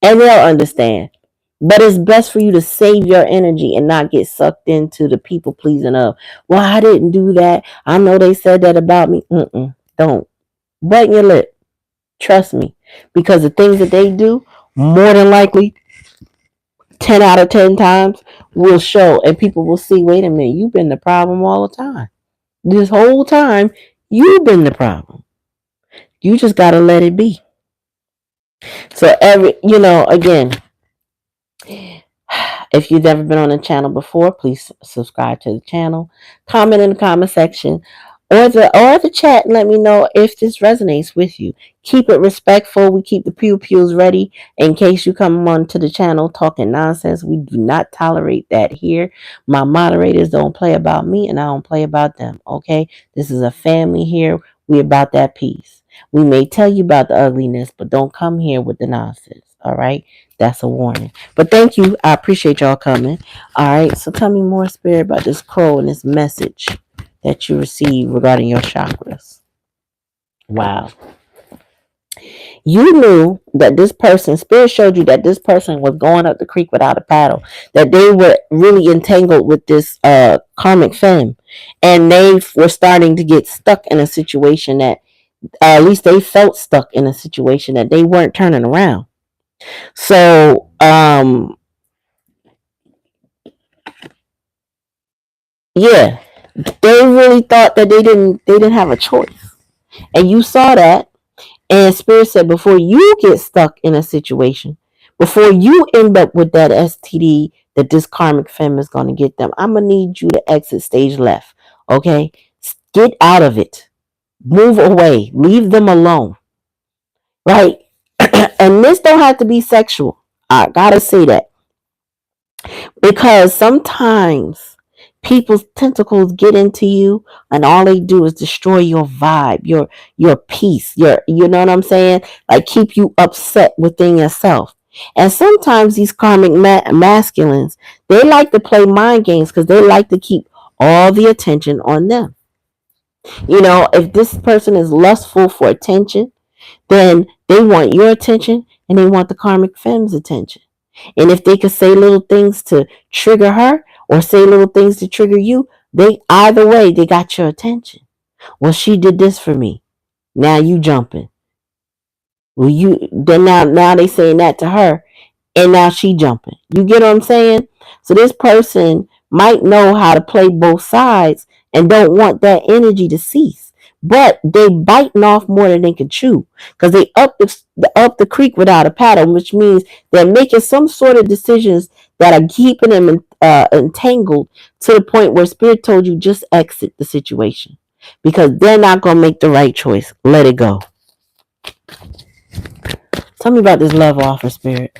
and they'll understand. But it's best for you to save your energy and not get sucked into the people pleasing of, well, I didn't do that. I know they said that about me. Don't. Button your lip. Trust me. Because the things that they do, more than likely, 10 out of 10 times, will show and people will see, wait a minute, you've been the problem all the time. This whole time, you've been the problem. You just got to let it be. So, again, if you've never been on the channel before, please subscribe to the channel. Comment in the comment section or the chat and let me know if this resonates with you. Keep it respectful. We keep the pews ready in case you come onto the channel talking nonsense. We do not tolerate that here. My moderators don't play about me and I don't play about them. Okay? This is a family here. We about that peace. We may tell you about the ugliness, but don't come here with the nonsense. All right? That's a warning. But thank you. I appreciate y'all coming. All right. So tell me more, Spirit, about this crow and this message that you received regarding your chakras. Wow. You knew that this person, Spirit showed you that this person was going up the creek without a paddle, that they were really entangled with this karmic femme, and they were starting to get stuck in a situation that, at least they felt stuck in a situation that they weren't turning around. So, yeah, they really thought that they didn't have a choice, and you saw that. And Spirit said, before you get stuck in a situation, before you end up with that STD that this karmic femme is going to get them, I'm going to need you to exit stage left. Okay? Get out of it. Move away. Leave them alone. Right? And this don't have to be sexual. I got to say that. Because sometimes people's tentacles get into you and all they do is destroy your vibe, your peace, you know what I'm saying? Like keep you upset within yourself. And sometimes these karmic masculines, they like to play mind games because they like to keep all the attention on them. You know, if this person is lustful for attention, then they want your attention and they want the karmic femme's attention. And if they could say little things to trigger her or say little things to trigger you, either way, they got your attention. Well, she did this for me. Now you jumping. Well, now they saying that to her, and now she jumping. You get what I'm saying? So this person might know how to play both sides and don't want that energy to cease. But they biting off more than they can chew because they up the creek without a paddle, which means they're making some sort of decisions that are keeping them entangled to the point where Spirit told you just exit the situation because they're not going to make the right choice. Let it go. Tell me about this love offer, Spirit.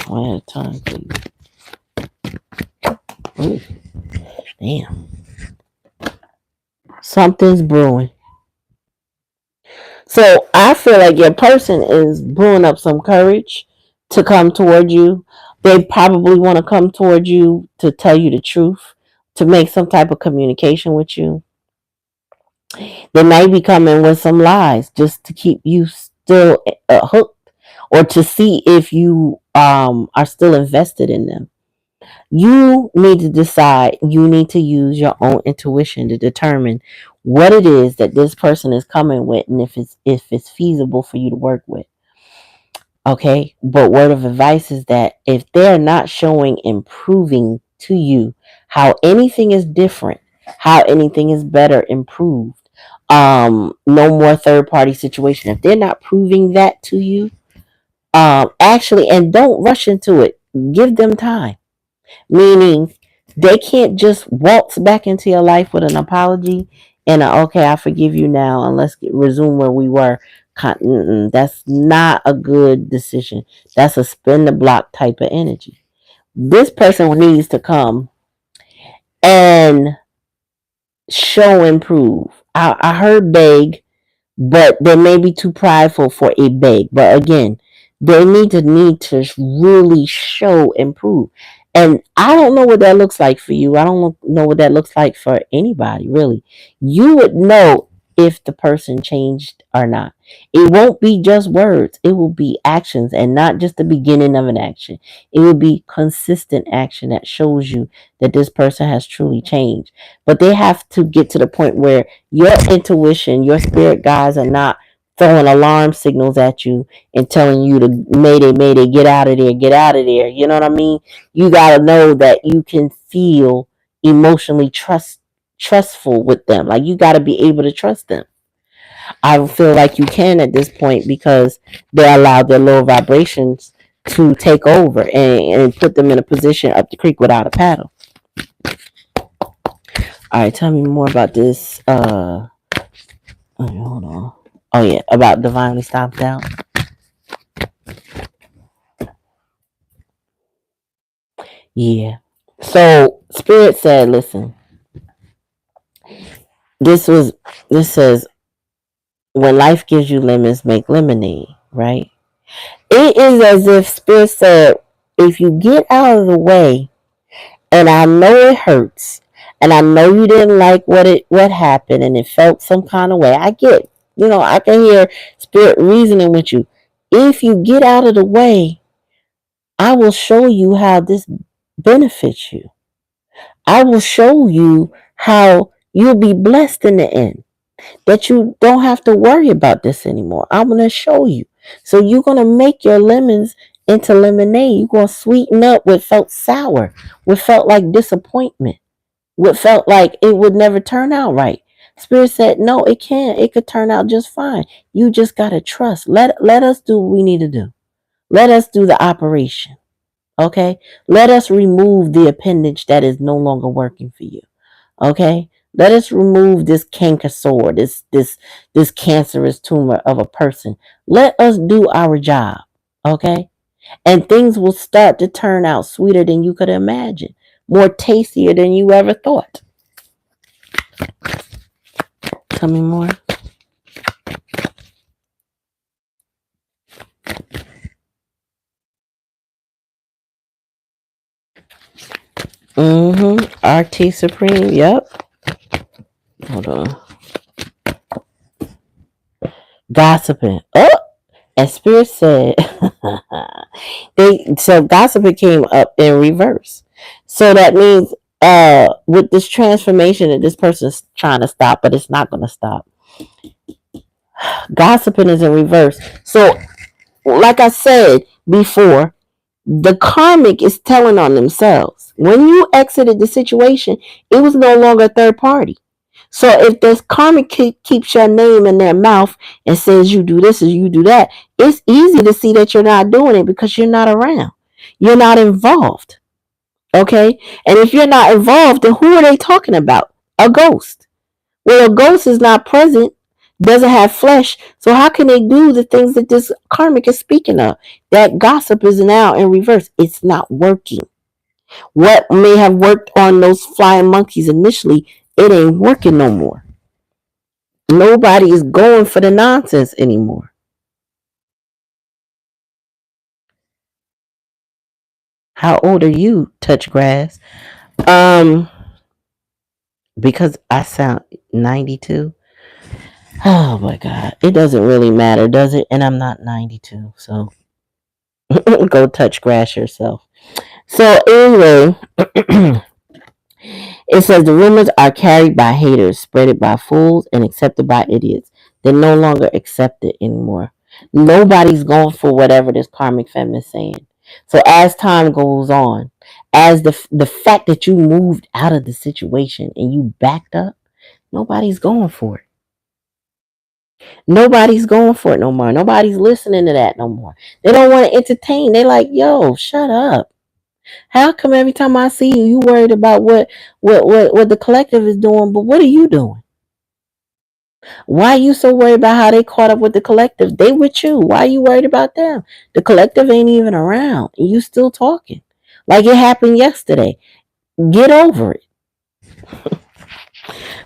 One at a time, please. Ooh, damn. Something's brewing. So I feel like your person is brewing up some courage to come toward you. They probably want to come toward you to tell you the truth. to make some type of communication with you. They might be coming with some lies just to keep you still hooked, or to see if you are still invested in them. You need to decide, you need to use your own intuition to determine what it is that this person is coming with, and if it's feasible for you to work with. Okay, but word of advice is that if they're not showing improving to you how anything is different, how anything is better, improved, no more third party situation, if they're not proving that to you, actually, and don't rush into it, give them time. Meaning, they can't just waltz back into your life with an apology and okay, I forgive you now, and resume where we were. That's not a good decision. That's a spin the block type of energy. This person needs to come and show improve. I heard beg, but they may be too prideful for a beg. But again, they need to really show improve. And I don't know what that looks like for you. I don't know what that looks like for anybody, really. You would know if the person changed or not. It won't be just words. It will be actions, and not just the beginning of an action. It will be consistent action that shows you that this person has truly changed. But they have to get to the point where your intuition, your spirit guides are not throwing alarm signals at you and telling you to mayday, mayday, get out of there, get out of there. You know what I mean? You gotta know that you can feel emotionally trustful with them. Like, you gotta be able to trust them. I feel like you can at this point because they allowed their lower vibrations to take over and put them in a position up the creek without a paddle. All right, tell me more about this. Hold on. Oh yeah, about divinely stopped out. Yeah. So Spirit said, listen, this was this says, when life gives you lemons, make lemonade, right? It is as if Spirit said, if you get out of the way, and I know it hurts, and I know you didn't like what happened, and it felt some kind of way. I get, I can hear Spirit reasoning with you. If you get out of the way, I will show you how this benefits you. I will show you how you'll be blessed in the end. That you don't have to worry about this anymore. I'm going to show you. So you're going to make your lemons into lemonade. You're going to sweeten up what felt sour, what felt like disappointment, what felt like it would never turn out right. Spirit said, no, it can. It could turn out just fine. You just got to trust. Let us do what we need to do. Let us do the operation. Okay? Let us remove the appendage that is no longer working for you. Okay? Let us remove this canker sore, this cancerous tumor of a person. Let us do our job. Okay? And things will start to turn out sweeter than you could imagine. More tastier than you ever thought. Tell me more. RT Supreme. Yep. Hold on. Gossiping. Oh, and Spirit said, so gossiping came up in reverse. So that means, with this transformation that this person's trying to stop, but it's not going to stop. Gossiping is in reverse. So, like I said before, the karmic is telling on themselves. When you exited the situation, it was no longer a third party. So if this karmic keeps your name in their mouth and says you do this or you do that, it's easy to see that you're not doing it because you're not around. You're not involved. Okay? And if you're not involved, then who are they talking about? A ghost. Well, a ghost is not present, doesn't have flesh. So how can they do the things that this karmic is speaking of? That gossip is now in reverse. It's not working. What may have worked on those flying monkeys initially, it ain't working no more. Nobody is going for the nonsense anymore. How old are you, touch grass? Um, because I sound 92. Oh my God. It doesn't really matter, does it? And I'm not 92. So go touch grass yourself. So anyway, it says the rumors are carried by haters, spreaded by fools, and accepted by idiots. They're no longer accepted anymore. Nobody's going for whatever this karmic femme is saying. So as time goes on, as the fact that you moved out of the situation and you backed up, nobody's going for it. Nobody's going for it no more. Nobody's listening to that no more. They don't want to entertain. They like, yo, shut up. How come every time I see you, you worried about what the collective is doing, but what are you doing? Why are you so worried about how they caught up with the collective? They with you. Why are you worried about them? The collective ain't even around, and you still talking like it happened yesterday. Get over it.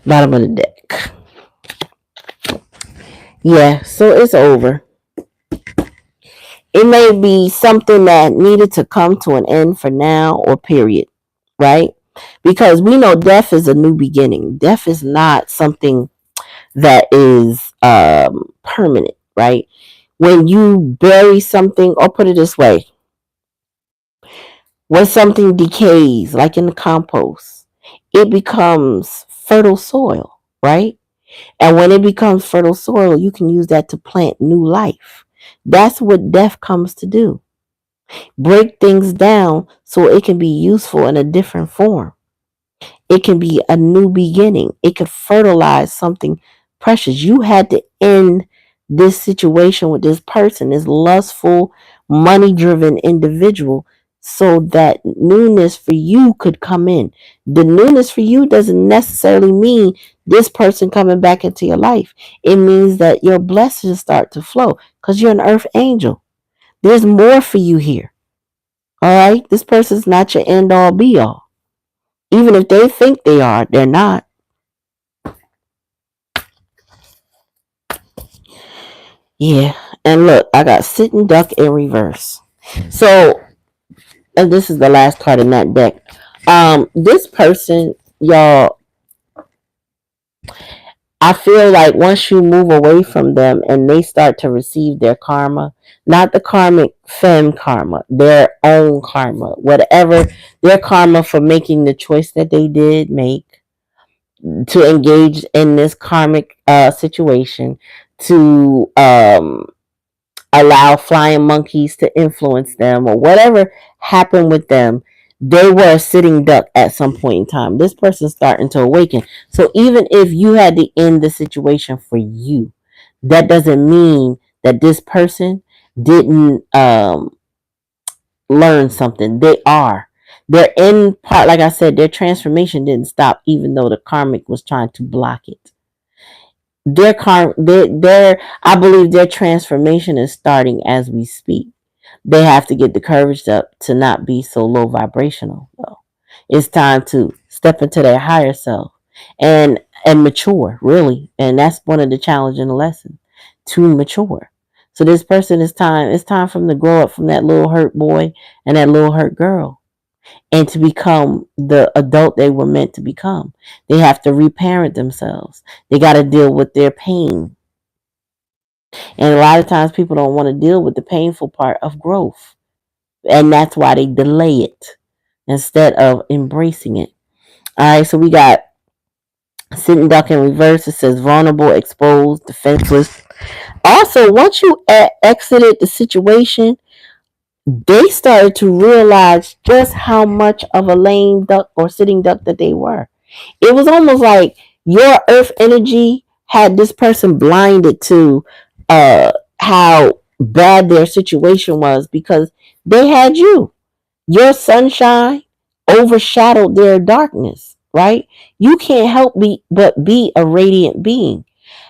Bottom of the deck. Yeah, so it's over. It may be something that needed to come to an end for now or period, right? Because we know death is a new beginning. Death is not something that is permanent, right? When you bury something, or put it this way, when something decays, like in the compost, it becomes fertile soil, right? And when it becomes fertile soil, you can use that to plant new life. That's what death comes to do. Break things down so it can be useful in a different form. It can be a new beginning. It could fertilize something precious. You had to end this situation with this person, this lustful, money driven individual, so that newness for you could come in. The newness for you doesn't necessarily mean this person coming back into your life. It means that your blessings start to flow because you're an earth angel. There's more for you here. All right? This person's not your end all be all. Even if they think they are, they're not. Yeah. And look, I got sitting duck in reverse. So, and this is the last card in that deck. This person, y'all, I feel like once you move away from them and they start to receive their karma, not the karmic femme karma, their own karma, whatever their karma for making the choice that they did make to engage in this karmic situation, to allow flying monkeys to influence them, or whatever happened with them, they were a sitting duck at some point in time. This person's starting to awaken. So even if you had to end the situation for you, that doesn't mean that this person didn't learn something. They are. Their end part, like I said, their transformation didn't stop, even though the karmic was trying to block it. I believe their transformation is starting as we speak. They have to get the courage up to not be so low vibrational, though. It's time to step into their higher self and mature, really. And that's one of the challenging lessons, to mature. So this person is time. It's time for them to grow up from that little hurt boy and that little hurt girl, and to become the adult they were meant to become. They have to reparent themselves. They got to deal with their pain. And a lot of times people don't want to deal with the painful part of growth. And that's why they delay it instead of embracing it. All right, so we got sitting duck in reverse. It says vulnerable, exposed, defenseless. Also, once you exited the situation, they started to realize just how much of a lame duck or sitting duck that they were. It was almost like your earth energy had this person blinded to how bad their situation was, because they had you. Your sunshine overshadowed their darkness, right? You can't help but be a radiant being.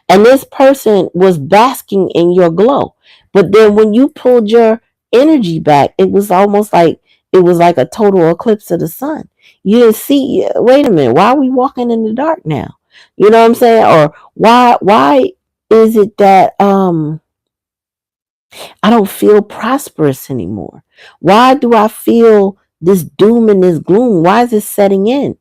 And this person was basking in your glow. But then when you pulled your energy back, it was almost like it was like a total eclipse of the sun. You didn't see, wait a minute, why are we walking in the dark now? You know what I'm saying? Or why is it that I don't feel prosperous anymore? Why do I feel this doom and this gloom? Why is it setting in?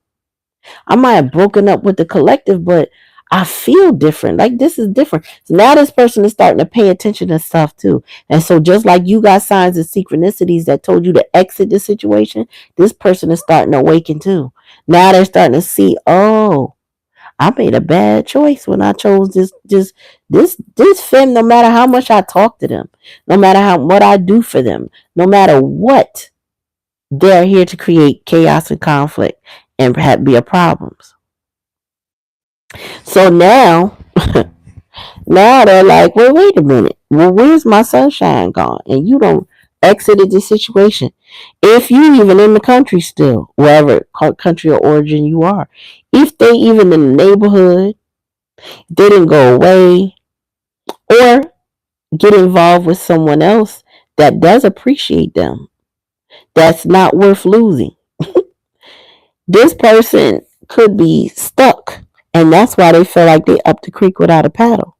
I might have broken up with the collective, but I feel different. Like this is different. So now this person is starting to pay attention to stuff too. And so just like you got signs of synchronicities that told you to exit the situation, this person is starting to awaken too. Now they're starting to see, oh, I made a bad choice when I chose this femme. No matter how much I talk to them, no matter how what I do for them, no matter what, they're here to create chaos and conflict and be a problems. So now, now they're like, well, wait a minute. Well, where's my sunshine gone? And you don't exited the situation. If you even in the country still, wherever country or origin you are, if they even in the neighborhood, they didn't go away or get involved with someone else that does appreciate them, that's not worth losing. This person could be stuck, and that's why they feel like they up the creek without a paddle.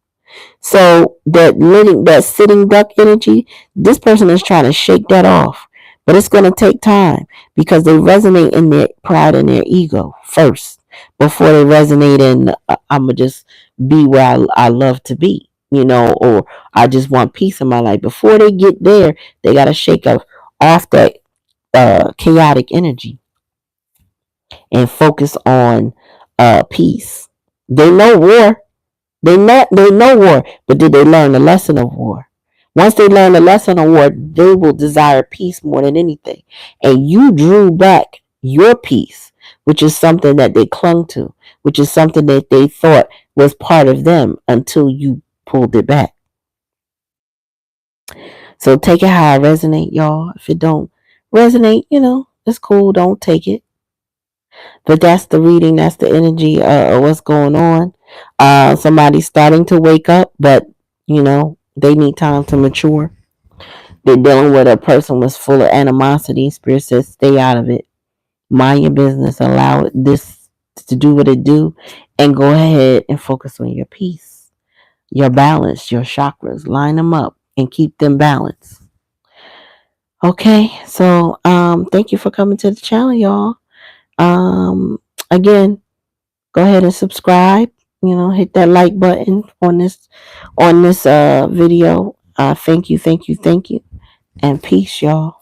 So that sitting duck energy, this person is trying to shake that off. But it's going to take time because they resonate in their pride and their ego first before they resonate in, I'm going to just be where I love to be, or I just want peace in my life. Before they get there, they got to shake off that chaotic energy and focus on peace. They know war. They know war, but did they learn the lesson of war? Once they learn the lesson of war, they will desire peace more than anything. And you drew back your peace, which is something that they clung to, which is something that they thought was part of them until you pulled it back. So take it how it resonate, y'all. If it don't resonate, it's cool. Don't take it. But that's the reading. That's the energy of what's going on. Somebody's starting to wake up, but they need time to mature. They're dealing with a person was full of animosity. Spirit says, stay out of it. Mind your business. Allow this to do what it do, and go ahead and focus on your peace, your balance, your chakras. Line them up and keep them balanced. Okay, so thank you for coming to the channel, y'all. Again, go ahead and subscribe. Hit that like button on this video. Thank you, and peace, y'all.